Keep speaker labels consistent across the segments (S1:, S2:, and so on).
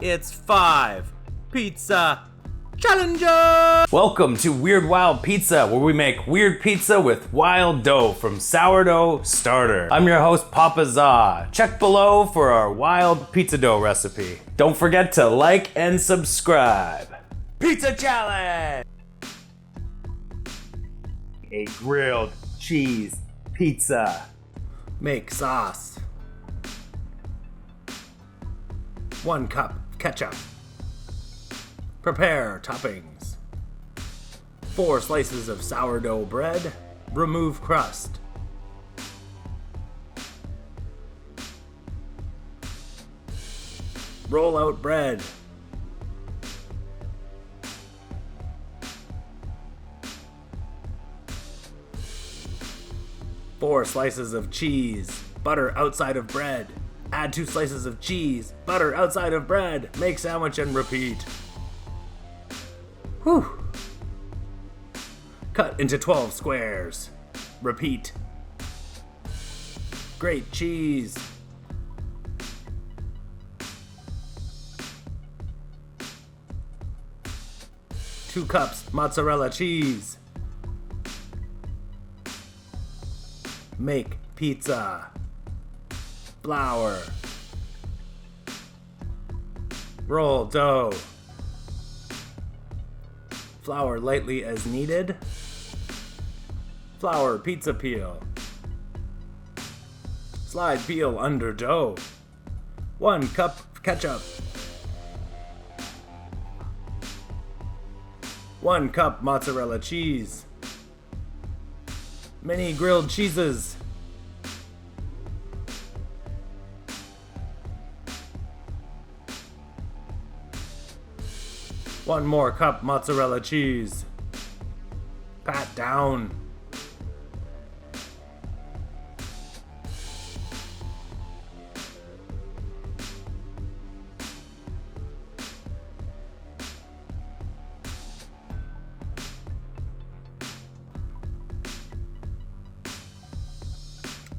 S1: It's 5 pizza challenges! Welcome to Weird Wild Pizza, where we make weird pizza with wild dough from sourdough starter. I'm your host, Papa Za. Check below for our wild pizza dough recipe. Don't forget to like and subscribe. Pizza challenge! A grilled cheese pizza. Make sauce. 1 cup ketchup. Prepare toppings. 4 slices of sourdough bread. Remove crust. Roll out bread. Four slices of cheese. Butter outside of bread. Add 2 slices of cheese. Butter outside of bread. Make sandwich and repeat. Whew. Cut into 12 squares. Repeat. Grate cheese. Two cups mozzarella cheese. Make pizza. Flour. Roll dough. Flour lightly as needed. Flour pizza peel. Slide peel under dough. 1 cup ketchup. 1 cup mozzarella cheese. Mini grilled cheeses. 1 more cup mozzarella cheese. Pat down.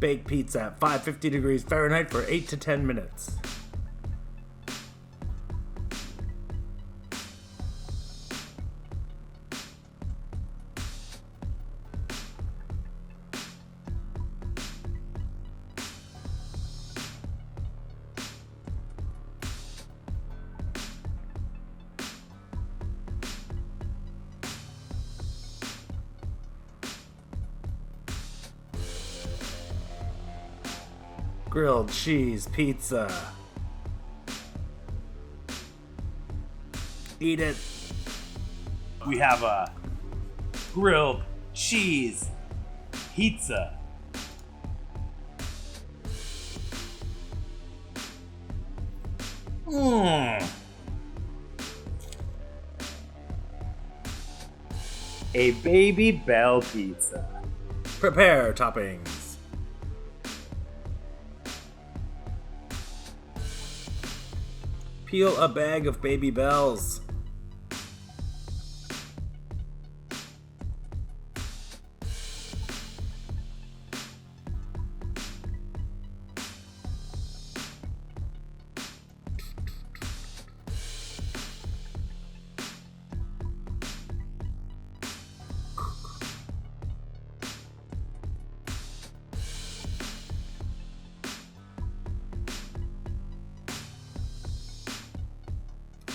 S1: Bake pizza at 550 degrees Fahrenheit for 8 to 10 minutes. Grilled cheese pizza. Eat it. We have a grilled cheese pizza. A baby bell pizza. Prepare toppings. Peel a bag of baby bells.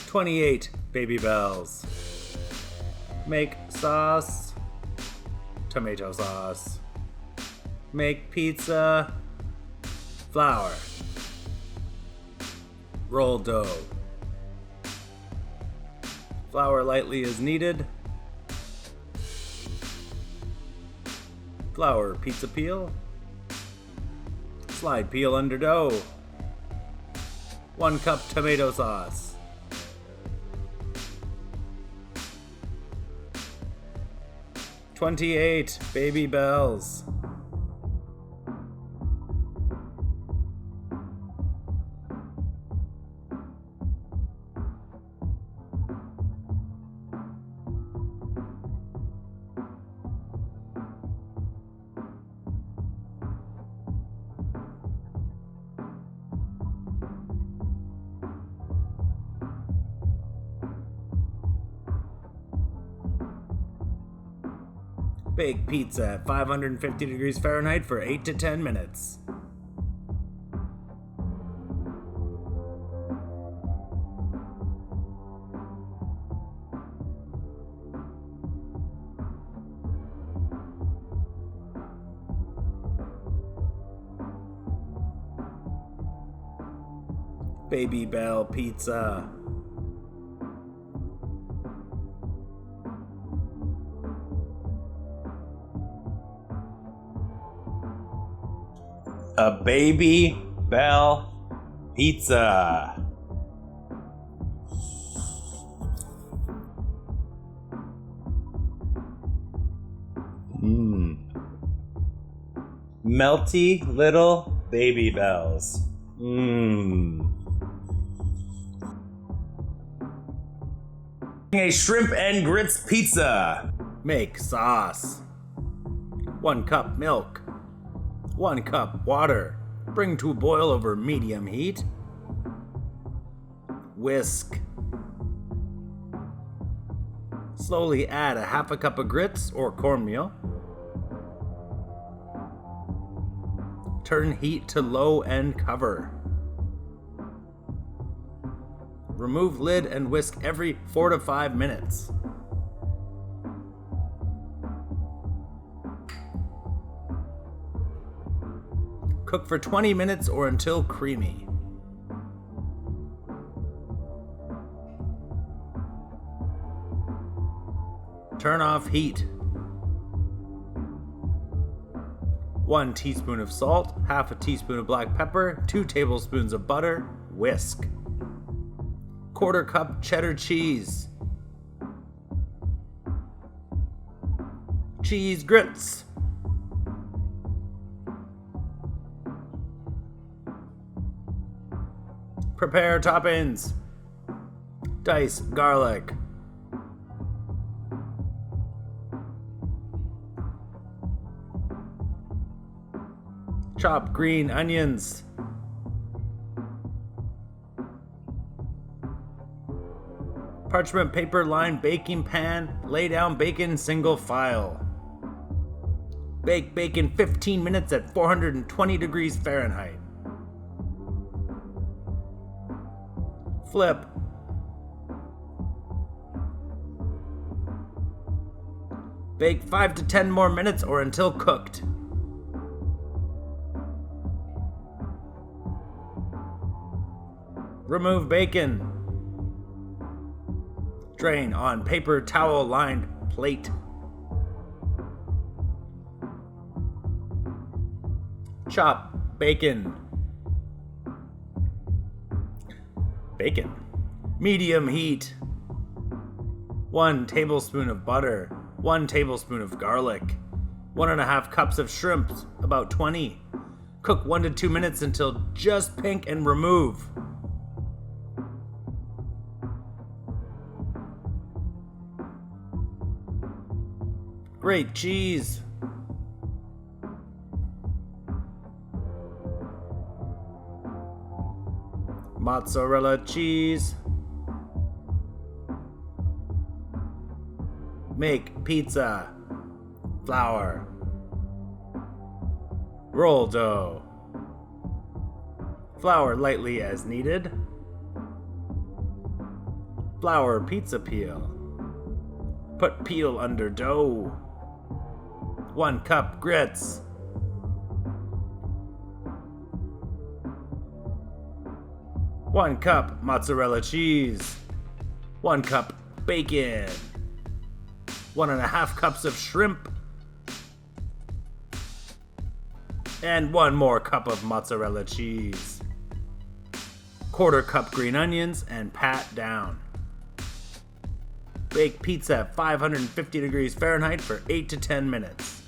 S1: "28 baby bells. Make sauce. Tomato sauce. Make pizza. Flour. Roll dough. Flour lightly as needed. Flour pizza peel. Slide peel under dough. 1 cup tomato sauce. 28 baby bells. Bake pizza at 550 degrees Fahrenheit for 8 to 10 minutes. Bagel Pizza. A Bagel Pizza. Melty little baby bells. A shrimp and grits pizza. Make sauce. 1 cup milk. 1 cup water. Bring to a boil over medium heat. Whisk. Slowly add a half a cup of grits or cornmeal. Turn heat to low and cover. Remove lid and whisk every 4 to 5 minutes. Cook for 20 minutes or until creamy. Turn off heat. 1 teaspoon of salt, half a teaspoon of black pepper, 2 tablespoons of butter, whisk. 1/4 cup cheddar cheese. Cheese grits. Prepare toppings. Dice garlic. Chop green onions. Parchment paper lined baking pan. Lay down bacon single file. Bake bacon 15 minutes at 420 degrees Fahrenheit. Flip. Bake 5 to 10 more minutes or until cooked. Remove bacon. Drain on paper towel lined plate. Chop bacon. Bacon. Medium heat. 1 tablespoon of butter. 1 tablespoon of garlic. 1.5 cups of shrimp, about 20. Cook 1 to 2 minutes until just pink and remove. Grape cheese. Mozzarella cheese. Make pizza. Flour. Roll dough. Flour lightly as needed. Flour pizza peel. Put peel under dough. 1 cup grits. 1 cup mozzarella cheese. 1 cup bacon. 1.5 cups of shrimp. And 1 more cup of mozzarella cheese. 1/4 cup green onions and pat down. Bake pizza at 550 degrees Fahrenheit for 8 to 10 minutes.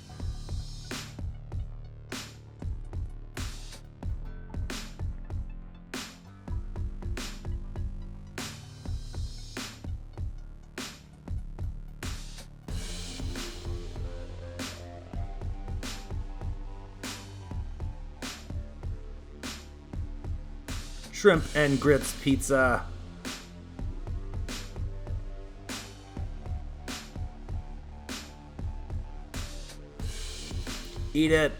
S1: Shrimp and grits pizza. Eat it.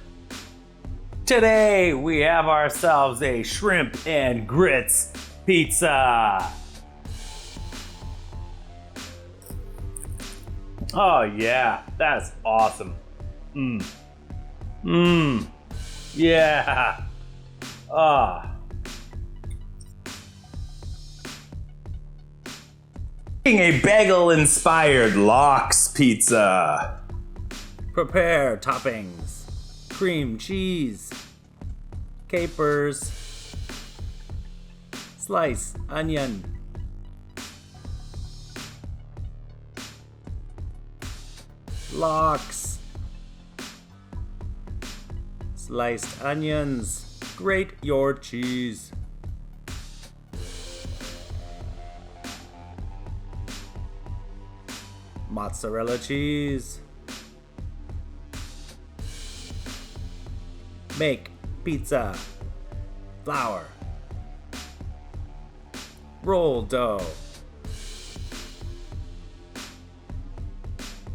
S1: Today we have ourselves a shrimp and grits pizza. Oh yeah, that's awesome. Yeah. Ah. A bagel-inspired lox pizza. Prepare toppings: cream cheese, capers, slice onion, lox, sliced onions, grate your cheese, mozzarella cheese. Make pizza, flour, roll dough,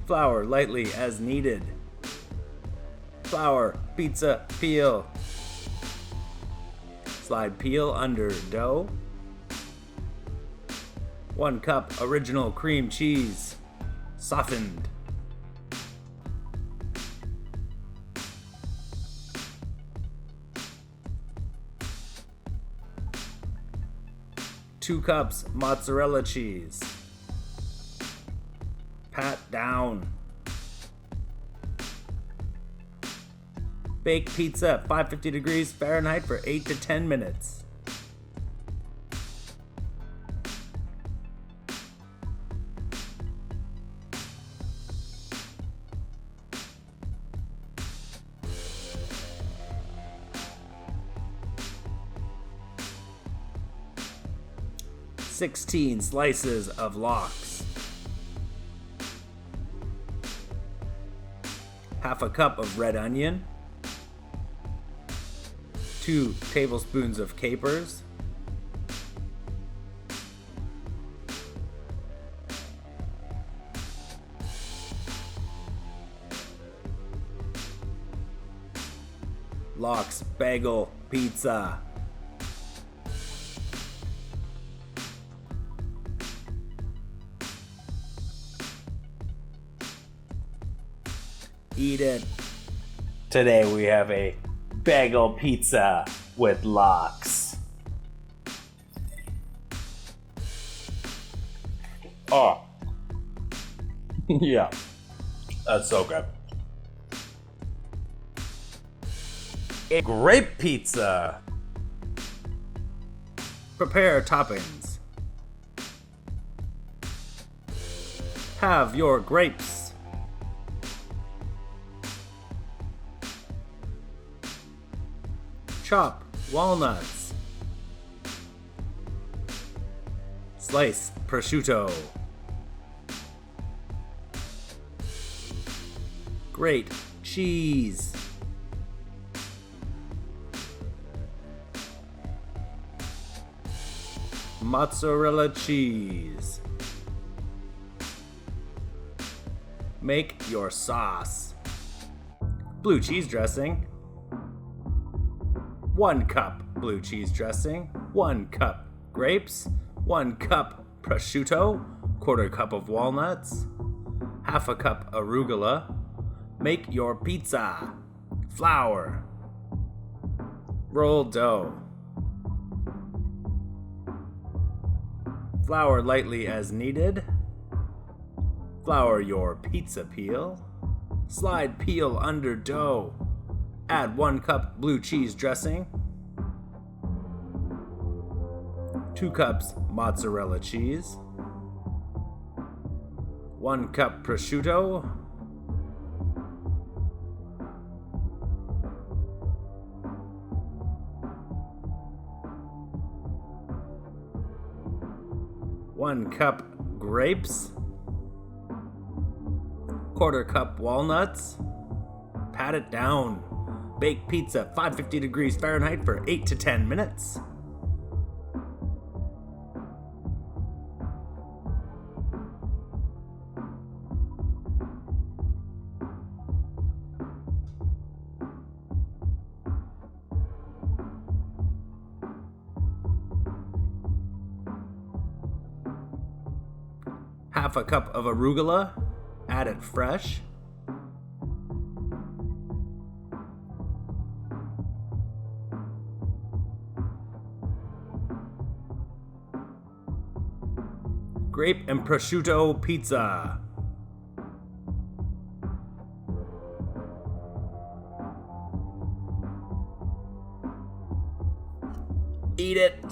S1: flour lightly as needed, flour pizza peel, slide peel under dough, 1 cup original cream cheese, softened, 2 cups mozzarella cheese, pat down, bake pizza at 550 degrees Fahrenheit for 8 to 10 minutes. Sixteen slices of lox, half a cup of red onion, 2 tablespoons of capers, lox bagel pizza, eat it. Today we have a bagel pizza with lox. Oh. Yeah. That's so good. A grape pizza. Prepare toppings. Have your grapes. Chop walnuts. Slice prosciutto. Grate cheese. Mozzarella cheese. Make your sauce. Blue cheese dressing. 1 cup blue cheese dressing, 1 cup grapes, 1 cup prosciutto, 1/4 cup of walnuts, half a cup arugula. Make your pizza. Flour. Roll dough. Flour lightly as needed. Flour your pizza peel. Slide peel under dough. Add 1 cup blue cheese dressing, 2 cups mozzarella cheese, 1 cup prosciutto, one cup grapes, 1/4 cup walnuts. Pat it down. Bake pizza 550 degrees Fahrenheit for 8 to 10 minutes. half a cup of arugula, add it fresh. Grape and prosciutto pizza. Eat it.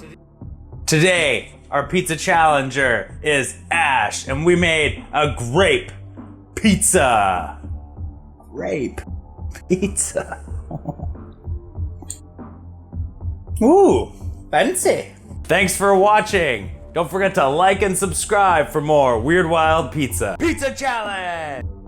S1: Today, our pizza challenger is Ash, and we made a grape pizza. Grape pizza. Ooh, fancy. Thanks for watching. Don't forget to like and subscribe for more Weird Wild Pizza. Pizza Challenge!